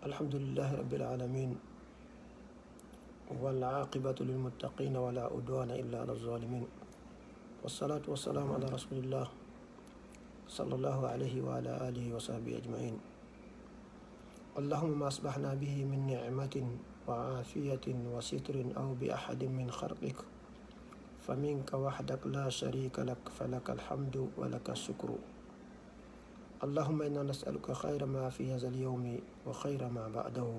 الحمد لله رب العالمين والعاقبة للمتقين ولا عدوان إلا على الظالمين والصلاة والسلام على رسول الله صلى الله عليه وعلى آله وصحبه أجمعين. اللهم ما أصبحنا به من نعمة وعافية وستر أو بأحد من خلقك فمنك وحدك لا شريك لك فلك الحمد ولك الشكر. اللهم إنا نسألك خير ما في هذا اليوم وخير ما بعده.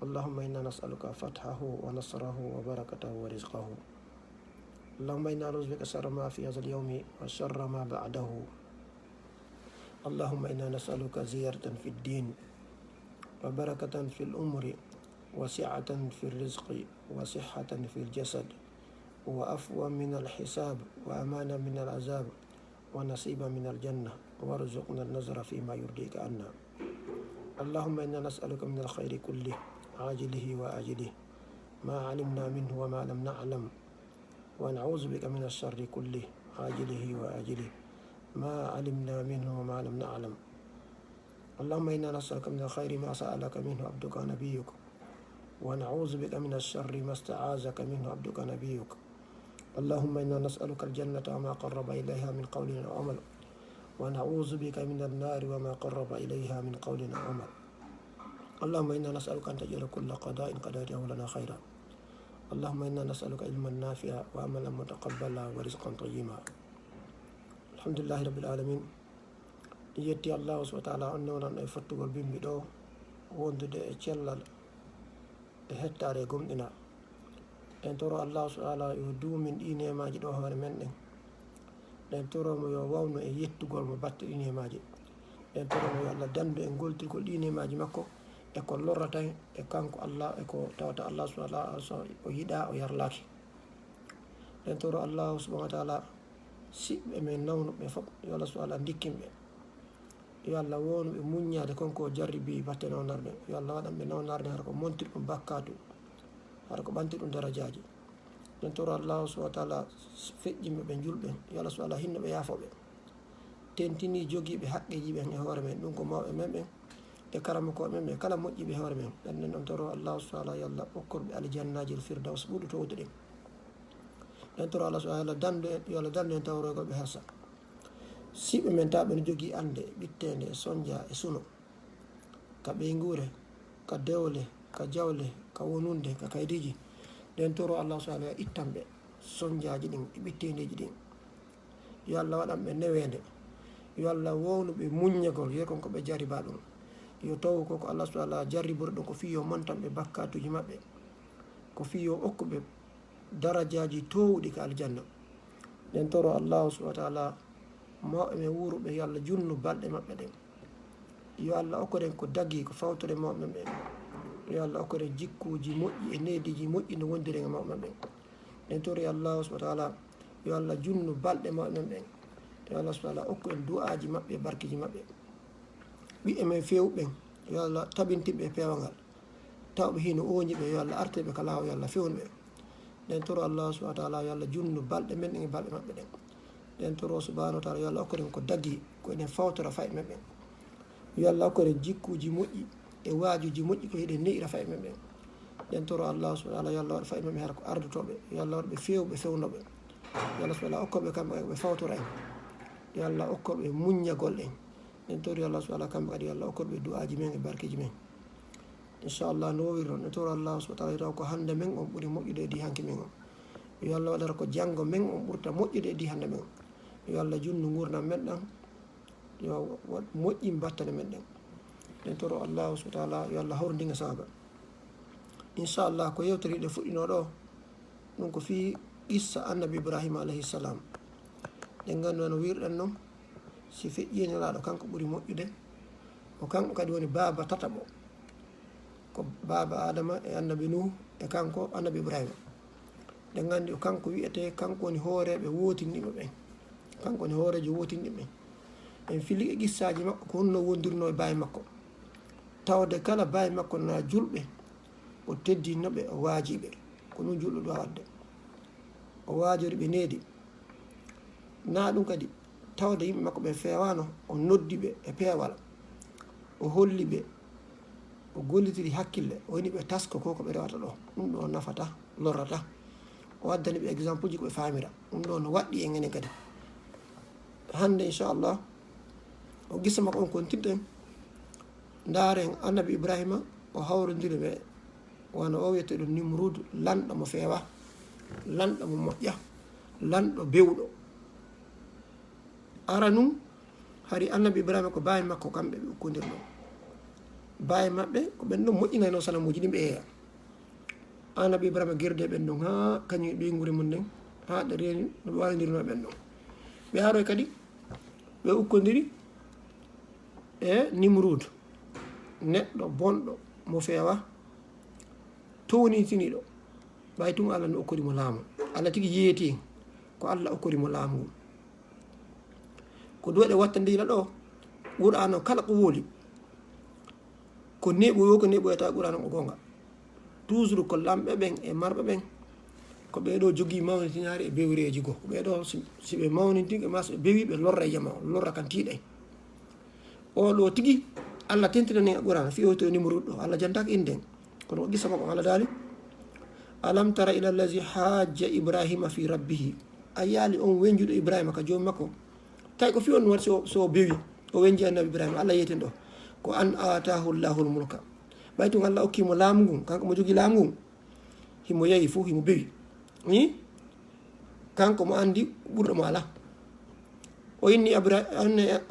اللهم إنا نسألك فتحه ونصره وبركته ورزقه. اللهم إنا نعوذ بك شر ما في هذا اليوم وشر ما بعده. اللهم إنا نسألك زيادة في الدين وبركة في الأمر وسعة في الرزق وصحة في الجسد وعفوا من الحساب وأمانة من العذاب ونصيبا من الجنة وارزقنا النظر فيما يرضيك عنا. اللهم إنا نسألك من الخير كله عاجله وآجله ما علمنا منه وما لم نعلم ونعوذ بك من الشر كله عاجله وآجله ما علمنا منه وما لم نعلم. اللهم إنا نسألك من الخير ما سألك منه عبدك نبيك ونعوذ بك من الشر ما استعاذك منه عبدك نبيك. اللهم إنا نسألك الجنة وما قرب إليها من قول وعمل ونعوذ بك من النار وما قرب إليها من قول وعمل. اللهم إنا نسألك أن تجعل كل قضاء قضيته لنا خيرا. اللهم إنا نسألك علما نافعا وعملا متقبلا ورزقا طيبا. الحمد لله رب العالمين. yetti Allah subhanahu wa ta'ala onne wonan e fottugol bimbi ɗo wondude e cellal e hettare e gomɗina en toro Allah subhanahu wa ta'ala yo duumin ɗi nemaji ɗo hoore men ɗen. en toromo yo wawno e yettugol mo batte ɗi nemaji. en toromo yo Allah dandu e goltirgol ɗi nemaji makko e ko lorrata e kanko Allah e ko tawata Allah subhanahu wa ta'ala o yiɗa o yarlaki. en toro Allah subhanahu wa ta'ala siɓɓe men nawnuɓe fof yo Allah subhanahu wa ta'ala dikkinɓe yo Allah wonu ɓe muññade konko jarribi batte nawnarɓe. yo Allah waɗanɓe nawnarde hara ko montir ɗum bakkatu hara ko ɓanti ɗum darajaji. en toro Allah subhanahu wa ta'ala feƴƴimɓe ɓe julɓe yo Allah subhanahu wa ta'ala hinnoɓe yaafoɓe tentini jogiiɓe haqqeji ɓen e hoore men ɗum ko mawɓe men ɓen e karamakoɓe men ɓe kala moƴƴiɓe e hoore men ɗannen on toro Allah subhanahu wa ta'ala yo Allah okkorɓe aljannaji el firdaus ɓuuɗu towde ɗen. en toro Allah subhanahu wa ta'ala yo Allah dandu en tawroygolɓe hersa siɓe men taw ɓen jogii ande ɓittede e soñdia e suno ka ɓeygure ka dewle ka jawle ka wonunde ka kaydiji nden toro Allah subhanahu wa ta'ala ittanɓe soñdiaji ɗin e ɓittedeji ɗin. yo Allah waɗanɓe newede yo Allah wownuɓe muññagol ye konko ɓe jariba ɗum yo taw koko Allah subhanahu wa ta'ala jarribori ɗum ko fiyo montanɓe bakkatuji maɓɓe ko fiyo okkuɓe darajaji towɗi ka aljanna. nden toro Allah subhanahu wa ta'ala mawɓe men wuuruɓe yo Allah junnu balɗe maɓɓe ɗen. yo Allah okkoɗen ko dagui ko fawtore mawɓe men ɓen. yo Allah okkoɗen jikkuji moƴƴi e nediji moƴƴi no wondiri e mawɓe men ɓen. nden toro yo Allah subhanahu wa ta'ala yo Allah junnu balɗe mawɓe men ɓen. yo Allah subhanahu wa ta'ala okku en du'aji maɓɓe e barkeji maɓɓe. ɓiɓɓe men fewɓen yo Allah tabintiɓe e peewangal tawɓe hino oñiɓe yo Allah arteɓe ka laawo yo Allah fewnuɓe. nden toro Allah subhanahu wa ta'ala yo Allah junnu balɗe men ɗen e balɗe maɓɓe ɗen. nden toro subhanahu wa ta'ala yo Allah okkoɗen ko dagui ko enen fawtora faye men ɓen. yo Allah okkoɗen jikkuji moƴƴi e waajuji moƴƴi ko hiɗen ne'ira faye men ɓen. nden toro Allah subhanahu wa ta'ala yo Allah waɗa faye men ɓe hara ko ardotoɓe yo Allah waɗaɓe fewɓe fewnoɓe yo Allah subhanahu wa ta'ala okkoɓe kamɓe ɓe fawtora en yo Allah okkoɓe muññagol en. nden toro yo Allah subhanahu wa ta'ala kamɓe kadi yo Allah okkoɓe du'aji men e barkeji men inchallah no wowiri noon. nden toro Allah subhanahu wa ta'ala taw ko hande men on ɓuuri moƴƴude e di hanki men on. yo Allah waɗata ko janggo men on ɓurta moƴƴude e di hande men on. yo Allah junnu gurdam men ɗam yo moƴƴin battane men ɗen. nden toro Allah subhanahu wa ta'ala yo Allah hawrindinga sahaba. inchallah ko yewtoriɗe fuɗɗino ɗo ɗum ko fi qissa annabi Ibrahim alayhi salam. ɗen ganduɗa no wirɗen noon si feƴƴinelaɗo kanko ɓuuri moƴƴude o kanko kadi woni baba tataɓo ko baba Adama e annabi Nuh e kanko annabi Ibrahima. ɗen gandi o kanko wiyete kanko woni hooreɓe wotinɗiɓe ɓen kanko woni hoorejo wotinɗiɓe ɓen. en fili e qissaji makko ko honno wondirno e bawi makko tawde kala bawi makko na julɓe o teddinoɓe o waajiɓe ko ɗum julɗo ɗo wadde o waajori ɓe needi na ɗum kadi tawde yimɓe makko ɓe fewano o noddi ɓe e peewal o holli ɓe o gollitiri hakkille o woni ɓe tasko ko ɓe rewata ɗo ɗum ɗo nafata lorrata o waddani ɓe exemple uji ko ɓe famira ɗum ɗo no waɗɗi e ngene kadi hande inchallah o gissa makko on kontinɗen ndaren annabi ibrahima o hawrodiri ɓe wona o wiyete ɗum nimrude lanɗo mo feewa lanɗo mo moƴƴa lanɗo bewɗo ara num hari annabi ibrahima ko bawi makko kamɓe ɓe ukkodir ɗo bawi maɓɓe ko ɓen ɗon moƴƴinayno sanamuji ɗi ɓe yeeya annabi ibrahima guerde ɓen ɗon ha kañum ɓeyguri mum nden ha ɗe reni no ɓe wawidirno ɓen ɗon ɓe aroy kadi ɓe ukkodiri e nimrude neɗɗo bonɗo mo feewa townitiniɗo ɓay tum allah no okkorimo laamu allah tigui yeeti ko allah okkorimo laamu ngu ko duwaɗe wattandira ɗo qur'an o kala ko wooli ko neɓoyo ko neɓoyata qur'an o gonga toujours ko lamɓe ɓen e marɓe ɓen ko ɓeɗo jogui mawnitinari e bewreji goo ko ɓeɗo si ɓe mawniti ma so ɓe bewi ɓe lorra e jama o lorra kan tiiɗay oɗo tigui allah tentinani qur'an fiyoto numéro ɗo allah jantaka inden kono ko gissa makko allah daali alam tara ila allazi hajja ibrahima fi rabbihi a yaali on wenjuɗo ibrahima ka jomi makko tawi ko fi on waɗi so bewi o wenji annabi ibrahima allah yeyten ɗo ko an atahu llahu l mulka ɓay tun allah okkimo laamu ngun kanko mo jogui laamu ngun himo yeeyi fo himo bewi kanko mo andi ɓurɗo mo ala o inni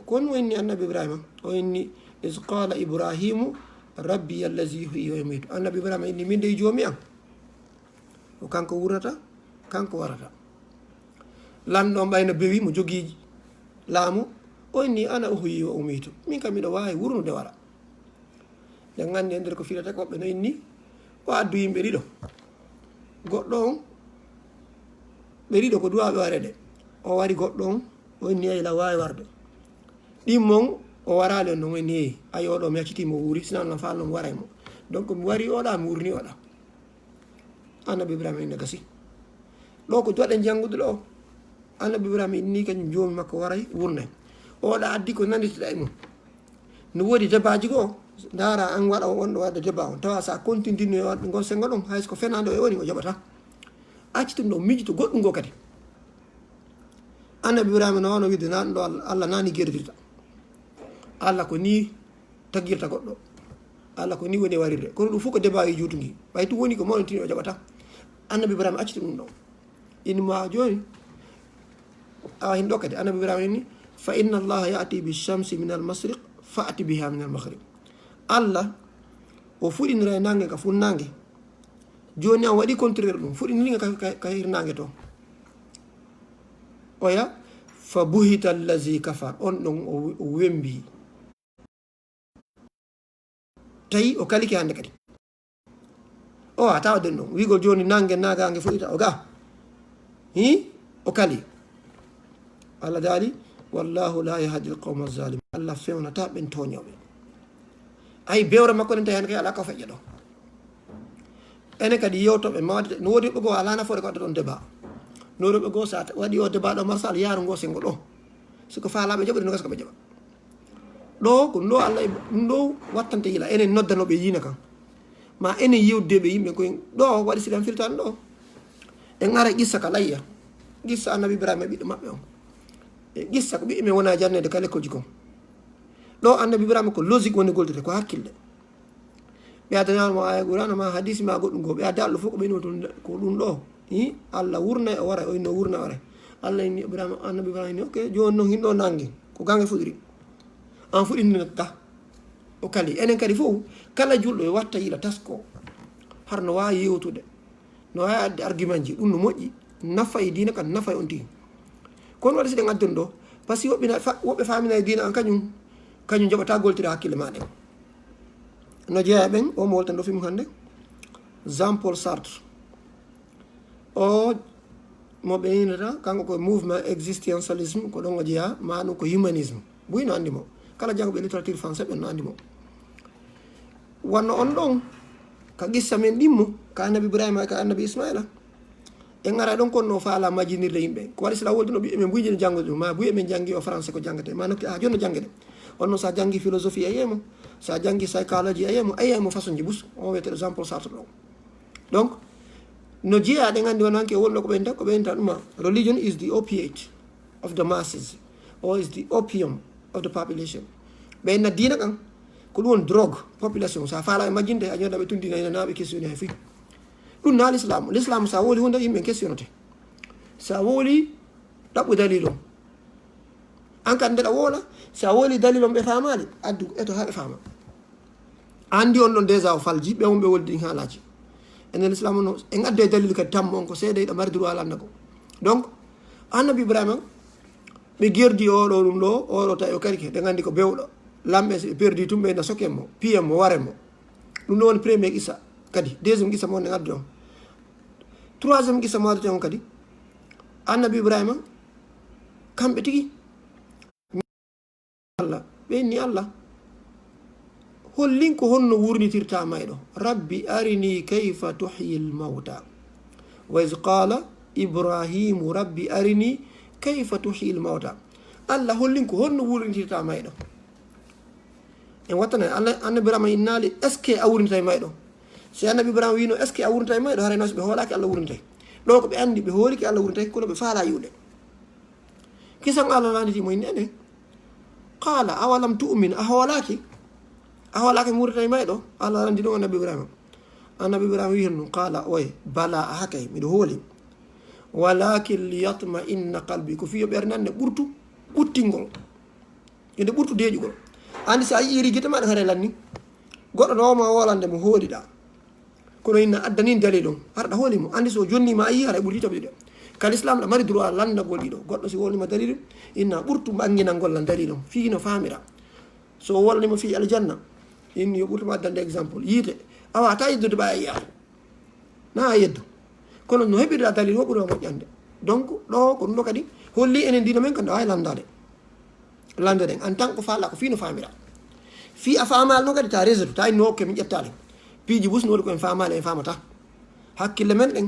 kon o inni annabi ibrahima o inni is qala ibrahimu rabbi allazi yuhyi wa yumitu annabi ibrahima inni min de joomi am o kanko wurnata kanko warata lanɗo ɓayno bewi mo jogui laamu o inni ana uhyi wa umitu min kam miɗo wawi wurnude wara nde gandi e nder ko filata koɓɓe no inni o addu yimɓe ɗiɗo goɗɗo on ɓe ɗiɗo ko duwaɓe warede o wari goɗɗo on o inni ayla wawi warde ɗimmon o warali on noon inni eyi ayi oɗo mi accitimo wuuri sinan no falno mi waray mo donc mi wari oɗa mi wurni oɗa annabi ibrahima inne gasi ɗo ko duwaɗen janggude ɗo annabi ibrahima inni kañum joomi makko waray wurnay oɗa addi ko nanditteɗa e mum no woodi débatji goo dara an waɗa wonɗo waɗde débat on tawa sa continue waɗde gon sengo ɗon hayso ko fenade o e woni o jaɓata accitum ɗo miijito goɗɗum go kadi annabi ibrahima no wano widde nan ɗo allah nani guerdirta allah ko ni taggirta goɗɗo allah ko ni woni warirde kono ɗum fof ko débat e jutugui ɓay tum woni ko mawnitini o jaɓata annabi ibrahima accitum ɗum ɗo inma joni awa hin ɗo kadi annabi ibrahima inni fa inna allaha yati bishamsi min almasriq fa'ti biha min almaghrib allah o fuɗinira e nangue ka funnangue joni an waɗi contraire ɗum fuɗiniriga ka hirnangue to oya fa buhita allazi kafar on ɗon o wembi tawi o kaliki hande kadi o a tawa den ɗon wigol joni nangue nagangue fuɗita o ga o kali allah daali wallahu la yahdi l qawma zalim allah fewnata ɓen toñoɓe ay bewre makko nen tawi hen kay ala ko feƴƴa ɗo ene kadi yewtoɓe mawde no woodi ɓe goo ala nafoore ko wadda ɗon débat no rewɓe goo sa waɗi o débat ɗo marsal yaaru ngo sengo ɗo siko faalaɓe jaɓuɗe no gasa ko ɓe jaɓa ɗo ko ɗum ɗo allah ɗum ɗo wattante yila enen noddanoɓe yiina kan ma enen yewdeɓe yimɓe koye ɗo waɗi siɗan firtani ɗo en ara qissa ka layya qissa annabi ibrahima e ɓiɗɗo maɓɓe on e qissa ko ɓiɓɓe men wona jannede ka lekkoji kon ɗo annabi ibrahima ko logique woni goldete ko hakkille ɓe addanama aya qur'ana ma hadisi ma goɗɗum go ɓe adda allah fof ko ɓeni ko ɗum ɗo allah wurnay o waray o inno wurna waray allah inni ibrahima annabi ibrahima inni ok joni noon hinɗo nangue ko gangue fuɗiri an fuɗinirta o kali enen kadi fof kala julɗo e watta yiila tasko har no wawi yewtude no wawi adde argument ji ɗum no moƴƴi nafa e dina kan nafa e on tigi kono waɗa siɗen addun ɗo par ce que woɓɓe famina e dina an kañum jaɓata goltira hakkille maɗen no jeeya ɓen o mo woltan ɗo film hande Jean Paul Sartre o mo ɓe inata kanko ko mouvement existentialisme ko ɗon o jeeya ma ɗum ko humanisme ɓuyno andi mo kala jangoɓe littérature français ɓen no andi mo wonno on ɗon ka qissa men ɗimmo ka annabi ibrahima ka annabi ismaila en ara ɗon konno faala majjinirde yimɓe ko waɗi sila wolduno ɓiɓɓe men buyjini janggude ɗum ma buye men janggi o français ko jangate ma nokki ha jonno jangguede onno sa jangi philosophie ayemo sa jangi psychology ayemo façon ji bus on wiyete exemple Sartre ɗo donc no jeeyaɗe gandi wonanke wolɗo ko ɓenta ɗuma religion is the opiate of the masses or is the opium of the population ɓenna dina kan ko ɗum won drogue population sa faala e majjinde a ñoɗa ɓe tundina ina naɓe questionné hay fi ɗum na l'islam sa woli hunde yimɓe questionnote sa woli ɗaɓɓu dalil on an kadi ndeɗa woola sa woli dalil on ɓe famali addu eto haɓe fama andi on ɗon déjà o falji ɓe wonɓe woldi haalaji enen l'islam no en addu e dalil kadi tammo on ko seeɗa yiɗa mari droit landa ko donc annabi ibrahima ɓe gerdi oɗo ɗum ɗo oɗo tawi o karike ɓe gandi ko bewɗo lamɓe so ɓe perdi tum ɓe na soken mo piyem mo waren mo ɗum ɗo woni premier qissa kadi deuxiéme qissa mo on en addu on troisiéme qissa mo addate on kadi annabi ibrahima kamɓe tigi Allah ɓenni Allah hollin ko honno wurnitirta mayɗo rabbi arini kayfa tuhyi lmawta wa is qala ibrahimu rabbi arini kayfa tuhyi lmawta Allah hollin ko honno wurnitirta mayɗo en wattana annabi ibrahima innali est ce que a wurnitay mayɗo si annabi ibrahima wino est ce que a wurnitay mayɗo harayno so ɓe hoolaki Allah wurnitay ɗo ko ɓe andi ɓe hooliki Allah wurnitay kono ɓe faala yuuɗe kisan Allah landitimo innene qala awalam tu'min a hoolaki mi wurnitay mayɗo Allah landi ɗum annabi ibrahima wi hen qala oye bala a hakay miɗo hooli walakin liyatma inna qalbi ko fiyo ɓernande ɓurtu ɓuttingol ede ɓurtu deeƴugol andi sa yiiri guite maɗa hare lanni goɗɗo nowoma wolande mo hooliɗa kono inna addani dalil on harɗa hoolimo andi so jonnima a yi hara ɓurti taɓiɗe kal islam ɗa mari droit landagol ɗiɗo goɗɗo si wolnima dalil inna ɓurtu ɓanginalngol lan dalil on fi no famira so wolnima fi aljanna inni yo ɓurtuma addande exemple yiite awa ta yeddude ɓa e yiyaare na a yeddu kono no heɓirɗa dalil wo ɓuurima moƴƴande donc ɗo ko ɗum ɗo kadi holli enen dina men kandi a wawi lande ɗen en tant que faala ko fi no famira fi a famal no kadi ta réseau ta inni hokke min ƴettali piiji bus no waɗi koen famali en famata hakkille men ɗen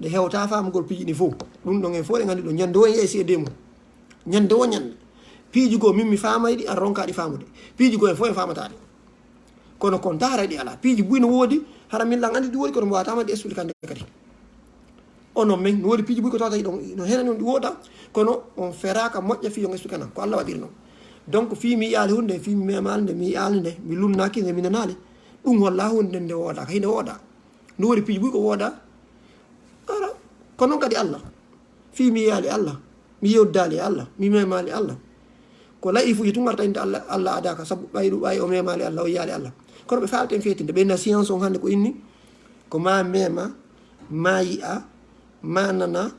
ɗe hewta famugol piiji ɗi fof ɗum ɗon en fof ɗe gandi ɗo ñande wo en yeesi e demu ñande wo ñande piiji goo min mi famayɗi an ronkaɗi famude piiji goo en fof en famataɗi kono kon taara ɗi ala piiji buy no woodi hara min lan andi ɗi woodi kono mi watama ɗi explicande kadi onon men no woodi piiji buy ko tawta ɗon no henani on ɗi wooda kono on feraka moƴƴa fi on expliqué nan ko Allah waɗiri noon donc fi mi yaali hunde fi mi memali nde mi yaali nde mi lumnaki nde mi nanali ɗum walla hunde nde wooda hayde wooda no woodi piiji buy ko wooda ara ko noon kadi Allah fi mi yaali Allah mi yewdali Allah mi memali Allah ko layi fuji tun garta inde Allah adaka saabu ɓayi o memali Allah o yaali Allah kono ɓe falten fetinde ɓenna science on hannde ko inni ko ma mema ma yi'a ma nana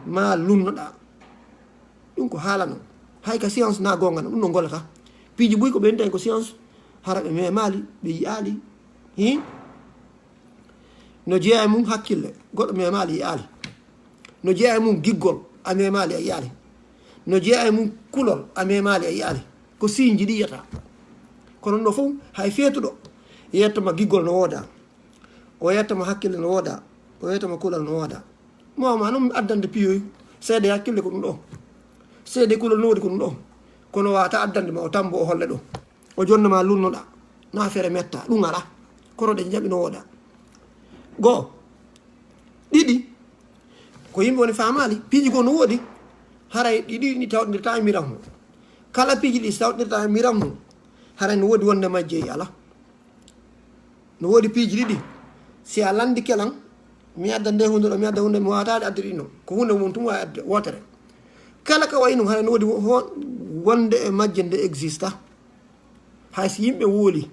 ma lumnoɗa ɗum ko haala noon hay ka science na gonga ɗum no gollata piiji buy ko ɓen ko science hara ɓe memali ɓe yi'ali hi no jeeya e mum hakkille goɗɗo memali yi'ali no jeeya e mum giggol a memali a yi'ali no jeeya e mum kulol a memali a yi'ali ko signe ɗi yiyata kono no fof hay feetuɗo yettama giggol no wooda o yettama hakkille no wooda o yettama kulol no wooda moma noon addande piyoy seede hakkille ko ɗum ɗo seede kulol no woodi ko ɗum ɗo kono wata addande ma o tambo o holle ɗo o jonnoma lunnoɗa na fere metta ɗum ala kono ɗe jaɓi no wooda goo ɗiɗi ko yimɓe woni famali piiji goo no woodi haray ɗiɗi ɗi tawɗirta e miram mum kala piiji ɗi tawɗirta e miram mum haray no woodi wonde majjeyi ala no woodi piiji ɗiɗi si a landi kelan mi adda nde hunde ɗo mi adda hunde mi wawatade adde ɗi noon ko hunde mum tum wawi adde wotere kala ka wayi noon haray no woodi wonde e majje nde exista hay si yimɓe wooli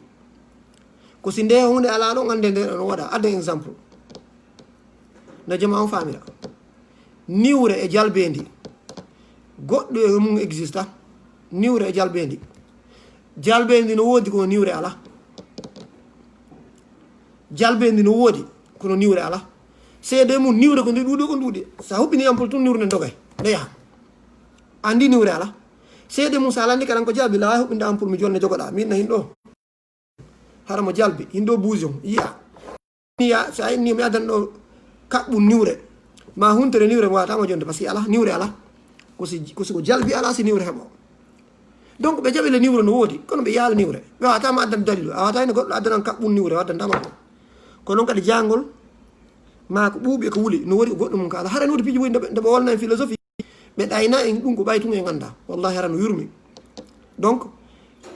ko si nde hunde ala ɗon ande nde no waɗa adde exemple no jama on famira niwre e jalbendi goɗɗo e mum exista niwre e jalbendi no woodi kono niwre ala jalbendi no woodi kono niwre ala seede mum niwre ko nduuɗi sa huɓɓini ampol tun niwre nde dogay nde yaha andi niwre ala seede mum sa landi kadan ko jalbi la wawi huɓɓinde ampol mi jonne jogoɗa min na hin ɗo hara mo jalbi hin ɗo bousion yiya sa inni mi addan ɗo kaɓɓum niwre ma huntere niwre mo watama jonde par ce que ala niwre ala ko jalbi ala si niwre heɓo donc ɓe jaɓi le niwre no woodi kono ɓe yaala niwre ɓe wawatama addande dalilu a wawata ne goɗɗo addanan kaɓɓum niwre waddantama ko ko noon kadi jangol ma ko ɓuuɓi ko wuli no waɗi goɗɗo mum ko ala harani wodi piiji woyi ndeɓe wolna en philosophie ɓe ɗayna en ɗum ko ɓay tun e ganda wallahi harano yurmi donc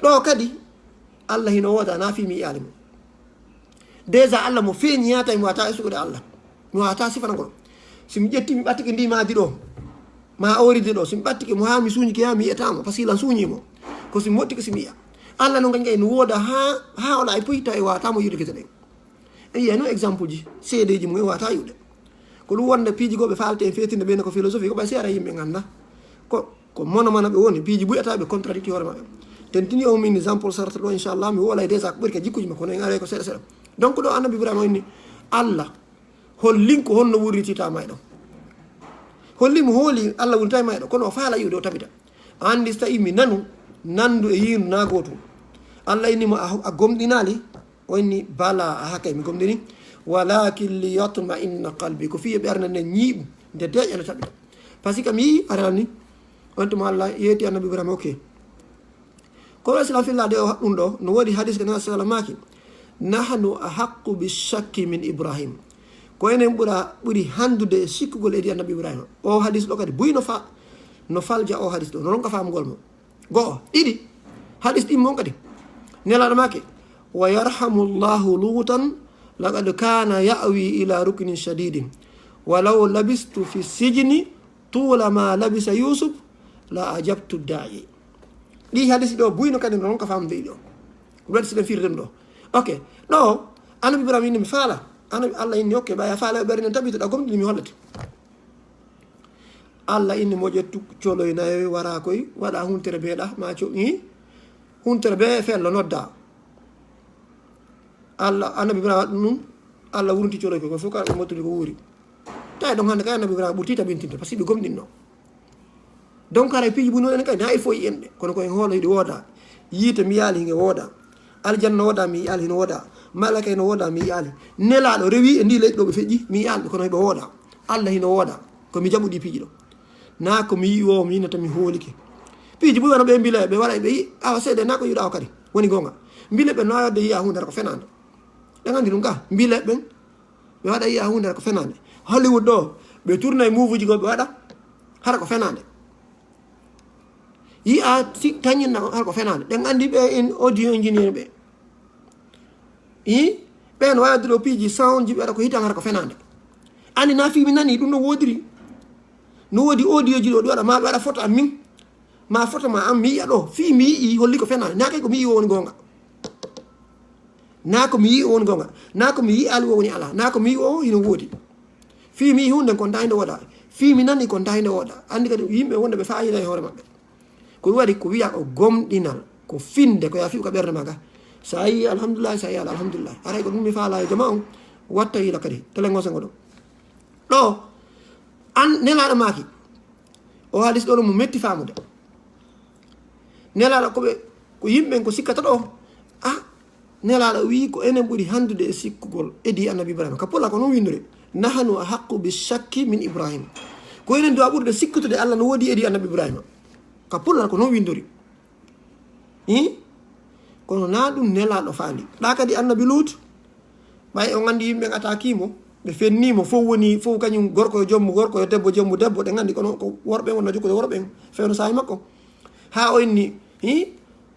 ɗo kadi Allah hino wooda na fi mi yaali mum déjà Allah mo feeñi yata mi wata e suuɗe Allah mi wata sifanagol somi ƴetti mi ɓattike ndi maadi ɗo ma oridi ɗo somi ɓattike mo ha mi suuñiki ha mi yiyatamo par ce que lan suuñimo ko somi motti ko somi yiya Allah no gañi no wooda ha ola e poyta e watamo yude kete ɗen en yiya no exemple ji seedeji mum e wata yude ko ɗum wonde piiji goɓe falte en fetinde ɓeyne ko philosophie ko ɓay seera yimɓe ganda ko monomana ɓe woni piiji ɓuyataɓe contradicti hoore maɓɓe tentini o min exemple Sarte ɗo inchallah mi wolay déjà ko ɓuri ka jikkuji makko no en are ko seeɗa seeɗa donc ɗo annabi Ibrahima inni Allah hollinko honno wurrititama e ɗo hollimo hooli Allah wurritama e ɗo kono o faala yiwde o tabita andi so tawi mi nandu e yindu na gotum Allah innimo a gomɗinali o inni bala a hakkay mi gomɗini walakin li yatma inna qalbi ko fiye ɓerde nde ñiiɓu nde deƴa nde tabita par ce que mi yi arani on tuma Allah yeeti annabi Ibrahima ok ko islam fillade o ɗum ɗo no woodi hadis ko nabi sallam maki nahnu ahaqqu bishakki min Ibrahim ko enen ɓuri handude e sikkugol edi annabi Ibrahima o hadis ɗo kadi buy no falja o hadis ɗo no ronka famugol mo go'o ɗiɗi hadis ɗimmo on kadi nelaɗo make wa yarhamu llahu lutan laqad kana ya'wi ila ruknin shadidin walaw labistu fi sijni tula ma labisa yusuf la ajabtu da'i ɗi hadis ɗo buyno kadi no ronka famde ɗo waɗi siɗen firden ɗo ok ɗo annabi Ibrahima inni mi faala annabi Allah inni ok ɓaya faala e ɓerde tabitoɗa gomɗini mi hollete Allah inni mo ƴettu coloynayi wara koy waɗa huntere beeɗa ma coƴi huntere be fello nodda Allah annabi Ibrahima waɗ ɗum Allah wurnti coloy koy ko fof ka ɓe mottudi ko wuuri tawi ɗon hannde kay annabi Ibrahima ɓurti tabintinde par ce que ɓe gomɗinno donc haray piiji ɓuuri noɗen kadi ha il faut yi enɗe kono koyen hoolo yiɗi wooda yiite mi yaali hinge wooda aljanna wooda mi yaali hino wooda malaka hino wooda mi yaali nelaɗo rewi e ndi leyɗi ɗo ɓe feƴƴi mi yaalɓe kono heɓe wooda Allah hino wooda komi jaɓuɗi piiji ɗo na ko mi yi o mi yinata mi hoolike piiji ɓuuri wano ɓe mbila ɓe waɗa ɓe yi awa seeɗe na ko yiɗa o kadi woni gonga mbile ɓe no wadde yiya hunde ko fenade ɗen andi ɗum ka mbile ɓen ɓe waɗa yiya hunde ko fenade Hollywood ɗo ɓe tourna e movie ji go ɓe waɗa hara ko fenade yi a tañinna hara ko fenade ɗen andi ɓe en audio engineer ɓe i ɓen wawde ɗo piiji sound ji ɓe waɗa ko hitan hara ko fenade andi na fimi nani ɗum no wodiri no woodi audio ji ɗo ɗi waɗa ma ɓe waɗa photo am min ma photo ma am mi yiya ɗo fi mi yii holli ko fenade na kay ko mi yi o woni gonga na ko mi yi o woni gonga na ko mi yi ali o woni ala na ko mi yi o hino woodi fi mi yi hunde kon dayde woɗa fi mi nani kon dayde woɗa andi kadi yimɓe wonde ɓe fayida e hoore maɓɓe ko ɗum waɗi ko wiya ko gomɗinal ko finde ko ya fiɓ ko ɓerde maga sa yi alhamdulillah sa yi ala alhamdulillah aray ko ɗum mi faala e jama on watta yila kadi telengosengo ɗo ɗo an nelaɗo maki o haalis ɗo ɗo mo metti famude nelaɗo ko yimɓe ko sikkata ɗo nelaɗo wi ko enen ɓuuri handude e sikkugol edi annabi Ibrahima ka pola ko noon windori nahanu ahaqqu bishakki min Ibrahima ko enen duwa ɓurde sikkutude Allah no woodi edi annabi Ibrahima ka pola ko noon windori kono na ɗum nelaɗo faali ɗa kadi annabi Lut ɓay o gandi yimɓe atakimo ɓe fennimo fof woni fof kañum gorko e jommu gorko e debbo jommu debbo ɗe gandi kono ko worɓe wonna jokkude worɓe en fewno sahi makko ha o inni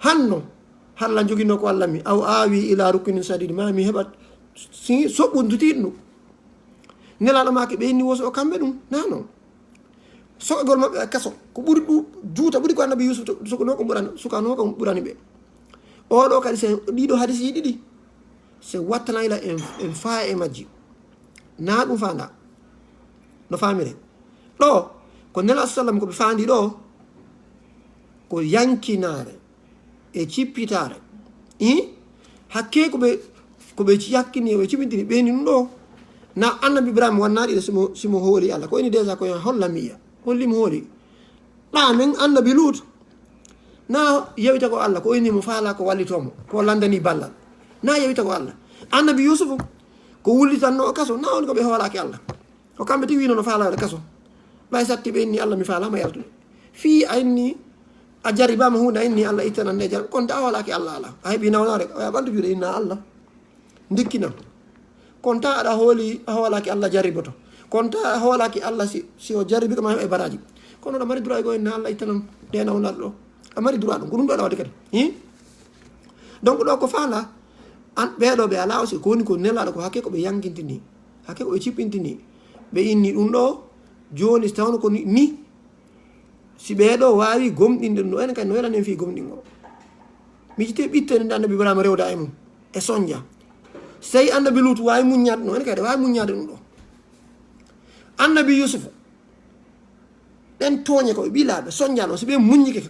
hanno halla joguino ko Allah mi aw awi ila ruknin sadid mami heɓat soɓɓuntutiɗ ɗum nelaɗo make ɓe inni woso o kamɓe ɗum na non sokagol mabɓe e kaso ko ɓuuri ɗum juuta ɓuuri ko annabi Yusuf sukano ko ɓurani sukano ko ɓurani ɓe oɗo kadi se ɗiɗo hadis yi ɗiɗi se wattanayla en faa e majji na ɗum fanda no famire ɗo ko nela sallam koɓe fandi ɗo ko yankinare e cippitare hakke koɓe yakkini ɓe cippitini ɓeni ɗum ɗo na annabi Ibrahima wannaɗiɗo simo hooli Allah ko ini déjà koyen hollamiya hollimo hooli ɗa men annabi Lut na yewita ko Allah ko ini mo faala ko wallitomo ko landani ballal na yewita ko Allah annabi Yusuf ko wullitanno o kaso na woni ko ɓe hoolaki Allah ko kamɓe tigi wino no faalade kaso ɓay satti ɓe inni Allah mi faalama yaltude fi a inni a jaribama hunde inni Allah ittanan ne jarib kon ta walaki Allah ala a heɓi nawnare o ɓandu juuɗe inna Allah dikkinam kon ta aɗa hooli a hoolaki Allah jariboto kon ta a hoolaki Allah si o jaribi kama heɓa e baraji kono aɗa mari droit go inna Allah ittanan nde nawnaɗo ɗo a mari droit ɗum ko ɗum ɗo aɗa waɗi kadi donc ɗo ko faala an ɓeɗo ɓe ala aussi ko woni ko nelaɗo ko hakke ko ɓe yankintini hakke ko ɓe cippintini ɓe inni ɗum ɗo joni tawno ko ni si ɓeɗo wawi gomɗinde ɗum ɗo enen kadi no welani en fi gomɗingo mi jite ɓittene nde annabi ibrahima rewda e mum e soñdia so tawi annabi luutu wawi muññade ɗum enen kadi wawi muññade ɗum ɗo annabi yusufu ɗen tooñe koɓe ɓilaɓe soñdiano so ɓe muññike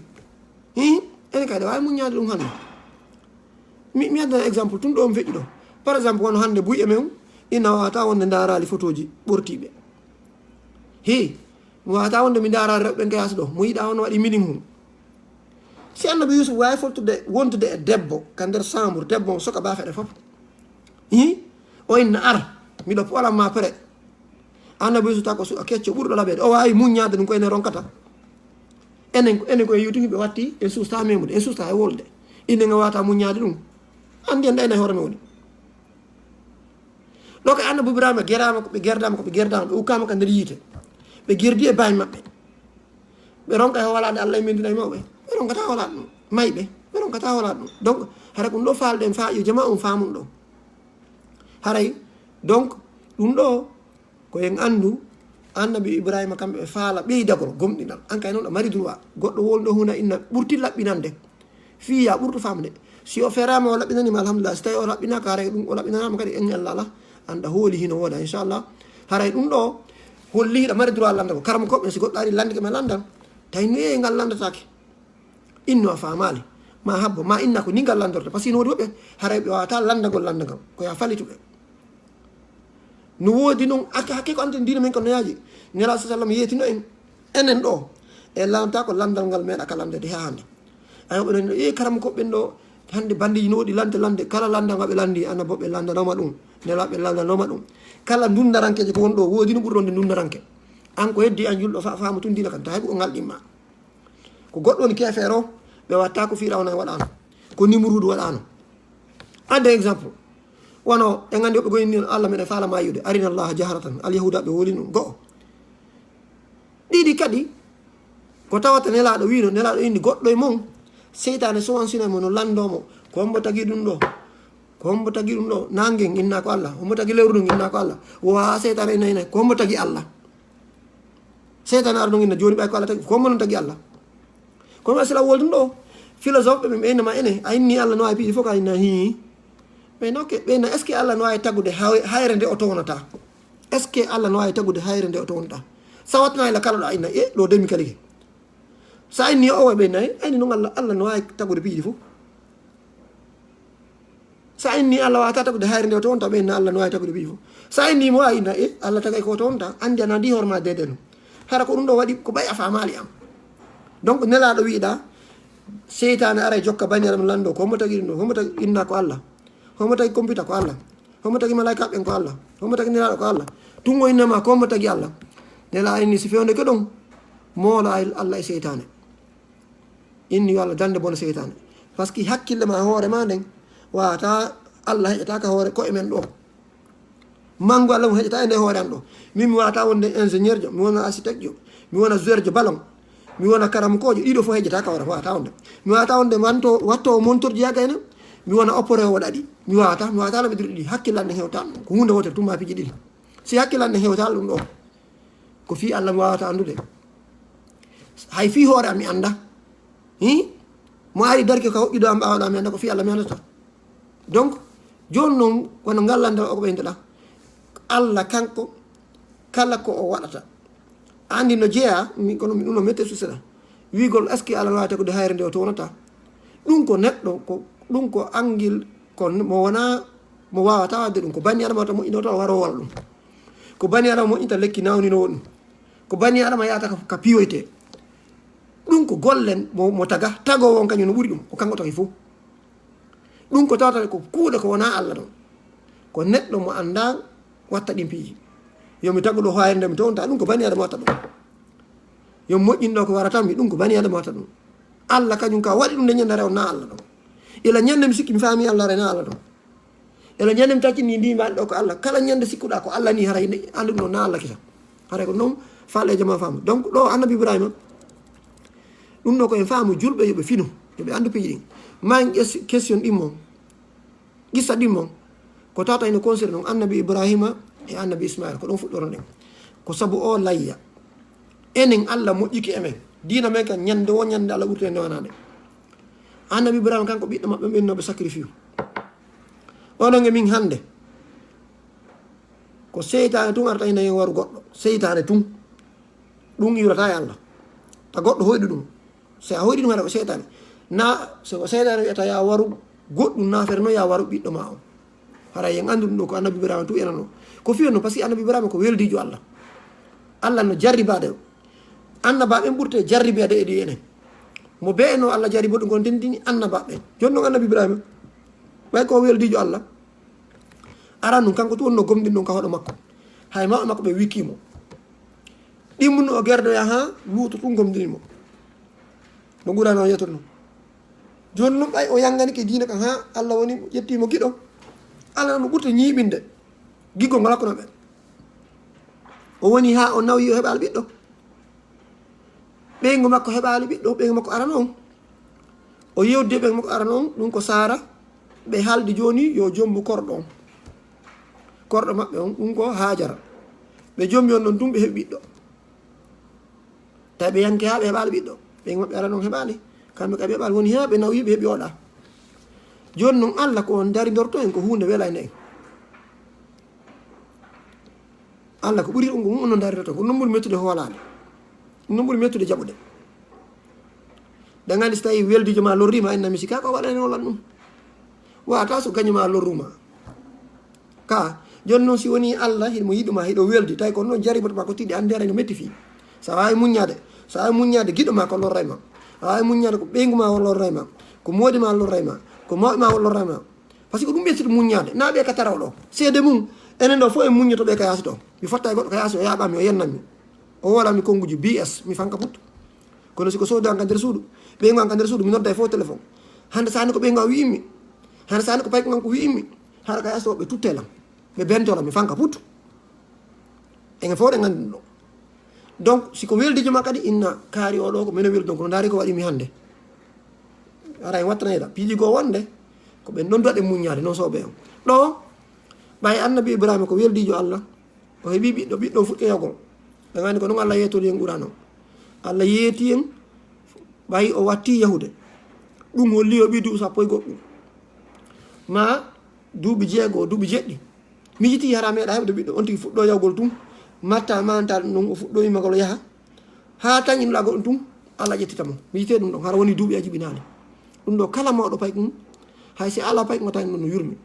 enen kadi wawi muññade ɗum hande mi addana exemple tun ɗo mi feƴƴi ɗo par exemple wono hande buy e men ina wawata wonde darali photo ji ɓortiɓe mi wawata wonde mi darali rewɓe gayas ɗo mo yiɗa on waɗi minim mum si annabi yusuf wawi fottude wontude e debbo ka nder chambre debbo on soka bafeɗe foof o inna ar miɗo polanma pré annabi yusuf ta ko suka kecco ɓurɗo laɓede o wawi muññade ɗum ko ene ronkata enen koye yutugi ɓe watti en susta memude en susta e wolde inde nga wata muññade ɗum andi en ɗayna e hoore mawɗi ɗo ko annabi ibrahima gerama koɓe gerdama ɓe ukkama ka nder yiite ɓe gerdi e bañ maɓɓe ɓe ronka e hoolade Allah e mendina e mawɓe ɓe ronkata hoolade ɗum mayɓe ɓe ronkata hoolade ɗum donc haray ko ɗum ɗo falɗen fa yo jama on famum ɗo haray donc ɗum ɗo koyen andu annabi ibrahima kamɓe ɓe faala ɓeydagoro gomɗinal an kay noon ɗo mari droit goɗɗo wolɗo huna inna ɓurti laɓɓinande fiya ɓurto famde si o ferama o laɓɓinanima alhamdulillah so tawi o laɓɓinaka haray ɗum o laɓɓinanama kadi en Allah ala anda hooli hino wooda inchallah haray ɗum ɗo holli hiɗa mari droit landa ko karama koɓɓe si goɗɗo ari landike ma landan tawi noye ngal landatake inno a famali ma habbo ma inna ko ni ngal landorte par ce que no woodi woɓɓe haray ɓe wawata landagol landagal koya falituɓe no woodi noon hakke ko anten dina men ko noyaji nela sa sallam yetino en enen ɗo e lanta ko landal ngal meeɗa ka landede ha hande ayoɓe ɗon karama koɓɓen ɗo hande bandiji no waɗi lande kala landal ngaɓe landi annabo ɓe landanoma ɗum nela ɓe landanoma ɗum kala dundarankeje ko wonɗo woodi no ɓuri ɗonde dundaranke an ko heddi an julɗo fama tun dina kan ta heɓi ko ngalɗimma ko goɗɗo woni kefere o ɓe watta ko firawna waɗano ko numérude waɗano adde exemple wono e gandi woɓe goyni Allah meɗen faala mayude arina Allah jaharatan alyahuda ɓe woli ɗum go'o ɗiɗi kadi ko tawata nelaɗo wino nelaɗo indi goɗɗo e mum seytane sowansina mo no landomo ko hombo tagui ɗum ɗo ko hombo tagui ɗum ɗo nangen inna ko Allah hombo tagui lewru ndun inna ko Allah wa seytane inna ko hombo tagui Allah seytane ar ɗum inna joni ɓay ko Allah tagui ko hombo non tagui Allah kono asila wol ɗum ɗo philosophe ɓe ɓeynama ene a inni Allah no wawi piiji fof ka inna hi mais nokke ɓeyna est ce que Allah no wawi taggude hayre nde o townata est ce que Allah no wawi taggude hayre nde o townata sa wattana ila kala ɗo a inna ɗo demi kalike sa inni o ɓe nayi ayni noon Allah no wawi taggude piiɗi fof sa inni Allah wawata taggude hayre nde o townta ɓenna Allah no wawi taggude piiɗi fof sa inni mo wawi inna Allah tagay ko townta andi ana ndi hoorema dede no hara ko ɗum ɗo waɗi ko ɓay a famali am donc nelaɗo wiiɗa seytane ara jokka baniyaɗam lando ko hombo tagui ɗum ɗo hombo tagui inna ko Allah hombo tagui computa ko Allah hombo tagui malaika ɓen ko Allah hombo tagui nelaɗo ko Allah tungo innama ko hombo tagui Allah nela inni si fewde ko ɗon moola Allah e seytane inni yo Allah dande bono seytane par ce que hakkille ma hoore ma nden wawata Allah heƴataka hoore koye men ɗo mangu Allah mo heƴata e nde hoore an ɗo min mi wawata wonde ingénieur jo mi wona architecte jo mi wona joueur jo ballon mi wona karamukojo ɗiɗo fof heƴataka hoore wawata wonde mi wawata wonde watto montorji yagayna mi wona opérewo ɗaɗi mi wawata laɓeɗiri ɗiɗi hakkillande hewtal ko hunde wotere tumma piiji ɗiɗi si hakkillande hewtal ɗum ɗo ko fi Allah mi wawata andude hay fi hoore am mi anda mo ari darke ko hoƴƴido am ɓawaɗa mi anda ko fi Allah mi andata donc joni noon wono ngallande o ko ɓeydeɗa Allah kanko kala ko o waɗata andi no jeeya kono ɗum no mette suseɗa wigol est ce que Allah no wawi tagude hayre nde o townata ɗum ko neɗɗo ko ɗum ko anguille ko mo wona mo wawata wadde ɗum ko bani adama wata moƴƴino taw waro wala ɗum ko bani adama moƴƴinta lekki nawninowo ɗum ko bani adama yata ka piyoyte ɗum ko gollen mo taga tagowo on kañum no ɓuuri ɗum o kanko taki fof ɗum ko tawata ko kuuɗe ko wona Allah ɗon ko neɗɗo mo anda watta ɗin piiji yomi taguɗo hayre nde mi townta ɗum ko bani adama watta ɗum yomi moƴƴinɗo ko wara tan mi ɗum ko bani adama watta ɗum Allah kañum ka waɗi ɗum nde ñande rew na Allah ɗon ila ñande mi sikki mi faami Allah rena Allah ɗon ila ñande mi taccini ndi mbaɗi ɗo ko Allah kala ñande sikkuɗa ko Allah ni haray andi ɗum ɗo na Allah kisa haray ko noon falleje ma faamu donc ɗo annabi Ibrahima ɗum ɗo koye faamu julɓe yoɓe fino yoɓe andu piiji ɗin ma en ƴes question ɗimmon gissa ɗimmon ko tata ene concerne noon annabi Ibrahima e annabi Ismail ko ɗon fuɗɗoro nden ko sabu o layya enen Allah moƴƴiki emen dina men kan ñande wo ñande Allah ɓurte ndewanade annabi Ibrahima kanko ɓiɗɗo maɓɓe ɓennoɓe sacrifice onon e min hande ko seytane tun arta ina hen waru goɗɗo seytane tun ɗum iwrata e Allah ta goɗɗo hoyɗi ɗum so a hoyɗi ɗum haɗa ko seytane na so seytane wiyata ya waru goɗɗum nafere no ya waru ɓiɗɗo ma o hara yen andu ɗum ɗo ko annabi Ibrahima tu enano ko fiyatno par ce que annabi Ibrahima ko weldijo Allah Allah no jarribade annabaɓe ɓurte jarribede eɗi enen mo be no Allah jarribo ɗum gon tendini annabaɓe joni noon annabi Ibrahima way ko weldijo Allah aran ɗum kanko tu wonno gomɗin ɗum ka hoɗo makko hay mawɓe makko ɓe wikkimo ɗimmuno o gerdoya ha luuto tum gomdinimo no ɓurano o yettoto joni noon ɓay o yangani ke diina kan ha Allah woni ƴettimo giɗo Allah no ɓurta ñiiɓinde giggol ngol hakkuno ɓe o woni ha o nawi o heɓali ɓiɗɗo ɓeygu makko heɓali ɓiɗɗo ɓeygu makko ara noon o yewdi ɓeygu makko ara noon ɗum ko Sara ɓe haaldi joni yo jombu korɗo on korɗo maɓɓe on ɗum ko Hajara ɓe jombi on ɗon tum ɓe heɓi ɓiɗɗo tawi ɓe yanke ha ɓe heɓali ɓiɗɗo ɓeygu maɓɓe ara noon heɓali kamɓe ka ɓe heɓali woni ha ɓe nawi ɓe heɓi oɗa joni noon Allah ko on daridorto en ko hunde welayne en Allah ko ɓuri ɗum ko mum no daridorto ko ɗum ɓuri mettude hoolade ɗum ɓuri mettude jaɓude ɗa gandi so tawi weldijo ma lorrima en nami sika ko waɗane olan ɗum wata so gañoma lorruma ka joni noon si woni Allah hiɗmo yiɗuma hiɗo weldi tawi ko noon jaribotoma ko tiɗi andere no metti fi sa wawi muñade giɗo ma ko lorrayma a wawi muñade ko ɓeygu ma lorrayma ko moodi ma lorrayma ko mawɓe ma lorrayma par ce que ɗum ɓettito muñade na ɓe ka taraw ɗo seede mum enen ɗo fof en muñoto ɓe ka yaasi ɗo mi fotta e goɗɗo ka yaasi o yaɓami o yennanmi o wolami konguji BS mi fanka putto kono siko soodi an ka nder suudu ɓeygu an ka nder suudu mi nodda e fof téléphone hande sani ko ɓeygu an wi'immi hande sani ko payko an ko wi'immi haɗa ka yaasi ɗo ɓe tuttelam ɓe bentolam mi fanka putto enen fof ɗe gandi ɗum ɗo donc siko weldijo ma kadi inna kaari oɗo ko minen weldi donc no daari ko waɗimi hande ara en wattanayɗa piiji goo wonde ko ɓen ɗon duwaɗe muññade non soɓe on ɗo ɓay annabi Ibrahima ko weldijo Allah o heeɓi ɓiɗɗo ɓiɗɗo fuɗɗoyagol ɓe gandi ko noon Allah yettoli en ɓurano Allah yeeti en ɓay o watti yahude ɗum holli o ɓi duuɓi sappo e goɗɗum ma duuɓi jeegoo duuɓi jeɗɗi mijiti hara meeɗa heɓde ɓiɗɗo on tigi fuɗɗoyagol tum matta manta ɗum o fuɗɗoyimagol yaha ha tañinoɗa goɗɗum tum Allah ƴettitamo mijite ɗum ɗon hara woni duuɓi a jibinani ɗum ɗo kala mawɗo pay ɗum hay si ala pay ko tani ɗum no yurmi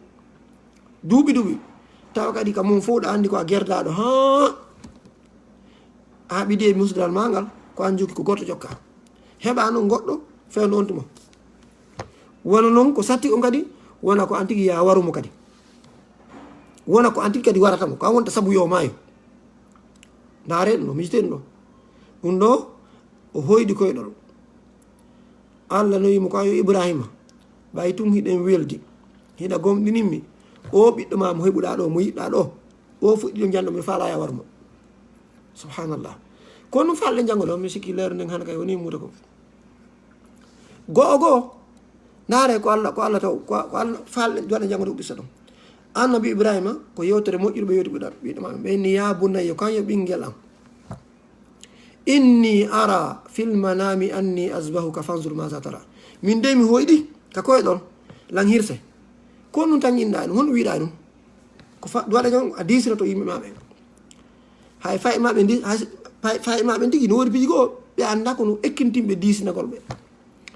duuɓi tawa kadi ka mum fof ɗo andi ko a gerdaɗo ha ɓiidi e musdal ma ngal ko an jogui ko goto jokka heɓa noon goɗɗo fewno on tuma wona noon ko satti on kadi wona ko an tigui ya warumo kadi wona ko an tigui kadi waratamo ko an wonta saabu yo maayo ndaare ɗum ɗo mijite ɗum ɗo ɗum ɗo o hoyɗi koyɗol Allah no wimo ko ayo Ibrahima ɓay tum hiɗen weldi hiɗa gomɗinimmi o ɓiɗɗo ma mo heɓuɗa ɗo mo yiɗɗa ɗo o fuɗɗi ɗo janɗo mi faala ya warmo subhanallah kono ɗum falɗe janggo ɗo mi sikki leero nden hande kay woni muta ko go'o ndaare ko Allah taw ko Allah falɗe waɗe janggo ɗo ɓissa ɗum annabi Ibrahima ko yewtere moƴƴuɗo ɓe yewti ɓiɗɗo maɓe ɓenni ya bunayyo kan yo ɓinguel am inni ara fil manami anni asbahuka fanzur ma tara min de mi hoyɗi ka koyɗon lan hirse ko ɗum tan yinɗa ɗum honɗum wiiɗa ɗum ko waɗa jon a disirato yimɓe maɓe hay fayi maɓe tigui no woni piiji goo ɓe anda kono ekkintimɓe disinagol ɓe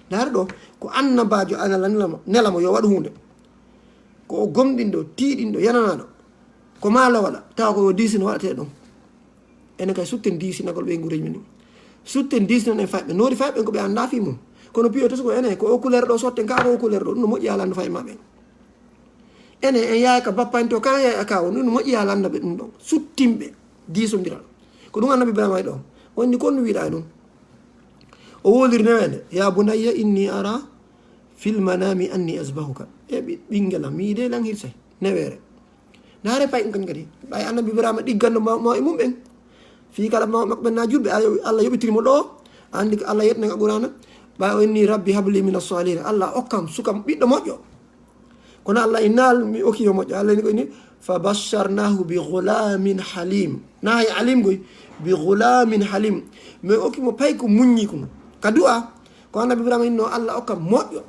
ndaari ɗo ko annabajo anala nelamo yo waɗu hunde ko o gomɗinɗo tiiɗinɗo yananaɗo ko maalo waɗa tawa ko yo disino waɗate ɗon enen kay sutten disinagol ɓe guureji men ɗi sutten disinon en fayɓe noori fayɓe ko ɓe anda fi mum kono piyo to ko enen ko o couleur ɗo sotten ka ko o couleur ɗo ɗum no moƴƴi alande faye maɓe enen en yaay ka bappanto kala yaay a kawo ɗum no moƴƴi alanda ɓe ɗum ɗon suttimɓe disodiral ko ɗum annabi Ibrahima wayi ɗo wonni kon no wiiɗa ɗum أولي نوين يا بني إني أرى في المنام أني أذبحك بينجلا ميدي لان هيرسي نوير نهار باي ممكن كدي باي أنا ببرام ديغان ما إمم بين في كلام ما مقبل ناجود الله يبتري ملو عندك الله يتنع قرانا باي إني ربي هب لي من الصالحين الله أكم سكم بيد موجو كنا الله إنال مي أوكي موجو الله نقول إني فبشرناه بغلام حليم نهاي عليم قوي بغلام حليم مي أوكي مو بايكو منيكم كدوا كنا ببرام إنه الله أكم موجو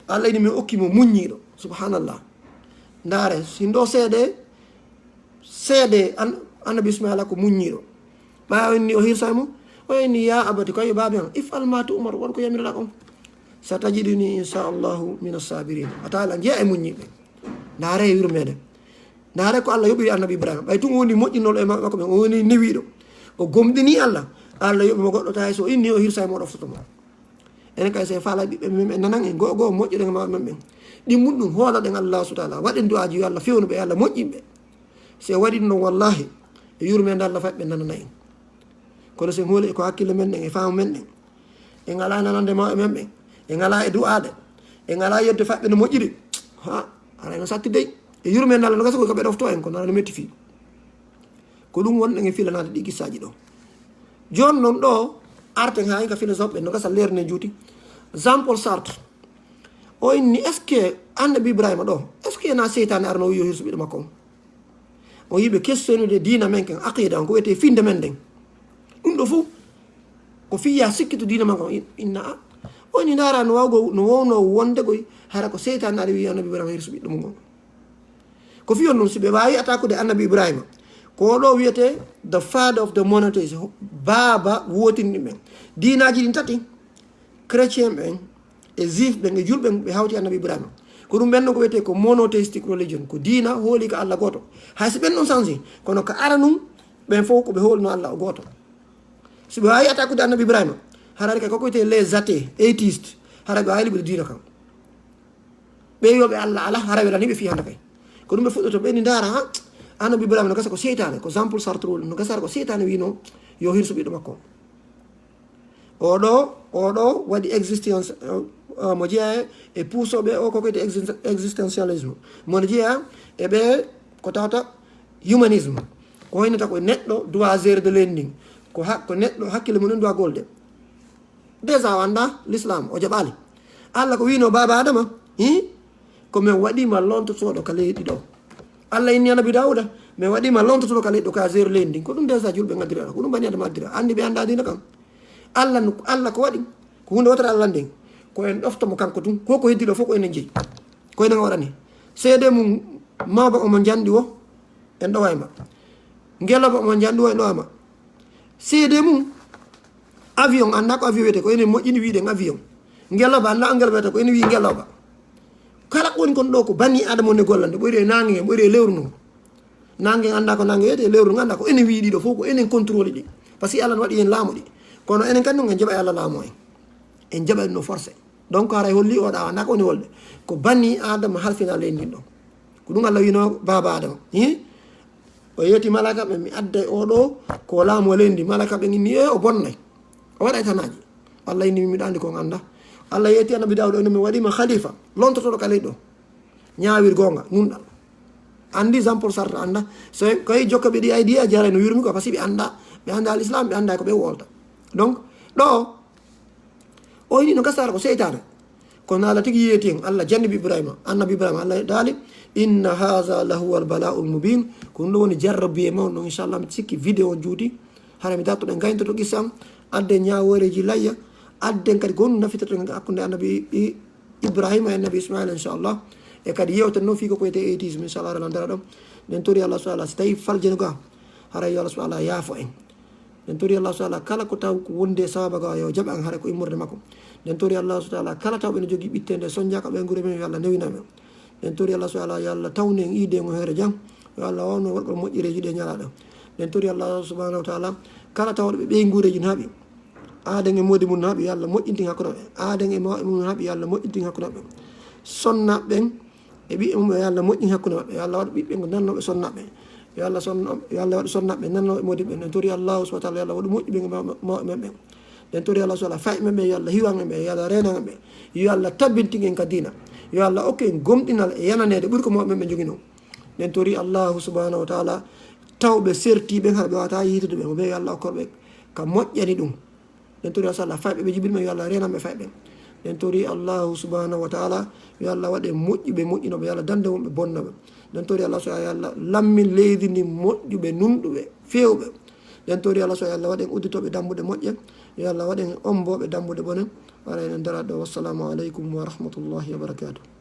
الله ini mi okki mo muññiɗo subhanallah ndaare si ndo seede annabi ismaila ko muññiɗo ɓawenni o hirsamo o inni ya abati koye baabi an if almatu umar won ko yamiraɗa on satajiduni inchallahu min assabirin atala jeeya e muññiɓe ndaare e wuro meɗen ndaare ko allah yoɓiri annabi ibrahima ɓay tun woni moƴƴinnoɗo e makko ɓen o woni newiɗo o gomɗini allah yoɓimo goɗɗo tawi so inni o hirsamo o ɗoftotomo enen kay se faala ɓiɓɓe men nanan en goo goo moƴƴuɗen maɓe men ɓen ɗimmun ɗum hoolaɗen allah subhanahu wa taala waɗen du'aji yo allah fewnuɓe e allah moƴƴinɓe se waɗi ɗum noon wallahi e yurmede allah faɓe nanana en kono sen hooli ko hakkille men ɗen e faamu men ɗen en ngala nanande mawɓe men ɓen en ngala e du'ade en ngala yedde faɓɓe no moƴƴiri ha ara no satti dey e yurmede allah no gasa koy ko ɓe ɗofto en ko nana no metti fi ko ɗum wonɗen e filanade ɗi qissaji ɗo joni noon ɗo arten ha ka philosophe ɓe no gasa lerne juuti Jean Paul Sartre o inni est ce que annabi ibrahima ɗo est ce que na seytane arno o wiyo hirsu ɓiɗo makko o yiɓe questionnude diina men ken aqida on ko wiyete finde men nden ɗum ɗo fo ko fiya sikkito diina man ko inna a o inni ndara no wawgo no wowno wonde koy hara ko seytane aɗa wiya annabi ibrahima hirsu ɓiɗɗo mum on ko fiyon noon si ɓe wawi attaqude annabi ibrahima ko ɗo wiyete the father of the monotheism baaba wotinɗi ɓen diinaji ɗin tati chrétien ɓen e juif ɓen e julɓen ɓe hawti annabi ibrahima ko ɗum ɓenɗon ko wiyete ko monotheistic religion ko diina hooli ko allah goto hay so ɓenɗon change kono ko ara num ɓen fof koɓe hoolino allah o goto so ɓe wawi attaqude annabi ibrahima harare kay koko wiyete les athées atheiste hara ɓe wawi liɓude diina kam ɓe yoɓe allah ala hara welani ɓe fi hande kay ko ɗum ɓe fuɗɗoto ɓeni ndara ha annabi ibrahima no gasa ko seytane ko Jean Paul Sartre no gasara ko seytane wino yo hirsu ɓiɗɗo makko oɗo waɗi existence mo jeeya e puusoɓe o koko wiyete existentialisme mono jeeya eɓe ko tawta humanisme ko hoynata ko neɗɗo doit gérer de lending ko neɗɗo hakkille mumen doit golde déjà o anda l'islam o jaɓali allah ko wino baba adama komin waɗima lontotoɗo ka leydi ɗo allah inni anabi dawuda min waɗima lontotoɗo ka leydi ɗo ka gérer lending ko ɗum déjà julɓe gaddira ko ɗum bani adama addira andi ɓe anda dina kam allah ko waɗi ko hunde wotere allah nden ko en ɗoftomo kanko tun ko heddiɗo fof ko enen jeeyi ko enen waɗani seede mum mawba omo jandi o en ɗowayma ngeloba omo jandi o en ɗowayma seede mum avion anda ko avion wiyete ko enen moƴƴini wiide avion ngeloba anda ngeloba wiyete ko enen wi ngeloba kala ko woni kon ɗo ko banni adama one gollande ɓoyri e nangue en ɓoyri e lewru ndu nangue anda ko nangue wiyete e lewru ndu anda ko enen wi ɗiɗo fof ko enen contrôle ɗi par ce que allah ne waɗi hen laamu ɗi kono enen kandi en jaɓa allah laamu en jaɓa no forcé donc haray holli oɗa anda ko woni wolde ko banni adama halfina leyndin ɗo ko ɗum allah wino baba adama o yetti malaka ɓe mi adday oɗo ko laamu leydi malaka ɓe inni o bonnay o waɗay tanaji allah inni miɗo andi ko anda allah yetti annabi dawuda ene mi waɗima khalifa lontotoɗo ka leydi ɗo ñawir gonga nunɗal andi Jean Paul Sartre anda so koye jokka ɓe ɗi aydi a jaray no yurmi ko par ce que ɓe anda l'islam ɓe anda ko ɓe wolta donc ɗo o yini no gasara ko seytane kono allah tigui yeeti en allah jannibi ibrahima annabi ibrahima allah daali inna haha lahuwa albala'u lmubin ko ɗum ɗo woni jarrabiye mawɗo inchallah mi sikki vidéo juuti hara mi dattoɗen gayntoto qissam adden ñaworeji layya adden kadi ko honɗum nafitoto hakkude annabi ibrahima e annabi ismaila inchallah e kadi yewten noon fi ko koyete atheisme inchallah ralandara ɗum nden tori allah subahana so tawi faljeno ga haray yo allah subahana yaafo en nden tori allah subahana kala ko taw ko wonde sababa ga yo jaɓan haara ko immorde makko nden tori allah subahana kala taw ɓene jogui ɓittede soñdiaka ɓe guure men yo allah newinamen nden tori allah subahana yo allah tawni en iide ngo heere jang yo allah wawno waɗgol moƴƴireji ɗe ñalaɗo nden tori allah subahanahu wa taala kala tawɗo ɓe ɓey guureji no haaɓi aden e modi mum no haaɓi yo allah moƴƴintin hakkude maɓɓe aden e mawɓe mum no haaɓi yo allah moƴƴintin hakkude maɓɓe sonnaɓe ɓen e ɓiɓɓe mum yo allah moƴƴin hakkude maɓɓe yo allah waɗa ɓiɓɓe ngo nannoɓe sonnaɓe yo allah waɗa sonnaɓe nannoɓe modi ɓe nden tori allahu subahana taala yo allah waɗa moƴƴi ɓe mawɓe men ɓen den tori Allah subhanahu fay me yo Allah hiwange me yo Allah renange me yo Allah tabbintingen ka dina yo Allah oke gomɗinal e yananede ɓuri ko moɓe ɓe jogino den tori Allah subhanahu wa ta'ala tawɓe sertiɓe haɗa ɓe wata yitude ɓe mo ɓe yo Allah okkorɓe ka moƴƴani ɗum den tori Allah fayɓe ɓe jibinɓe yo Allah renanɓe fayɓe den tori Allah subhanahu wa ta'ala yo Allah waɗe moƴƴuɓe moƴƴinoɓe yo Allah dande wonɓe bonnoɓe den tori Allah so yo Allah lammin leydi ndi moƴƴuɓe nunɗuɓe fewɓe den tori Allah so yo Allah waɗen udditoɓe dambuɗe moƴƴe yo Allah waɗen omboɓe dambuɗe bonen wara enen daraɗo wassalamu aleykum wa rahmatullahi wa barakatuh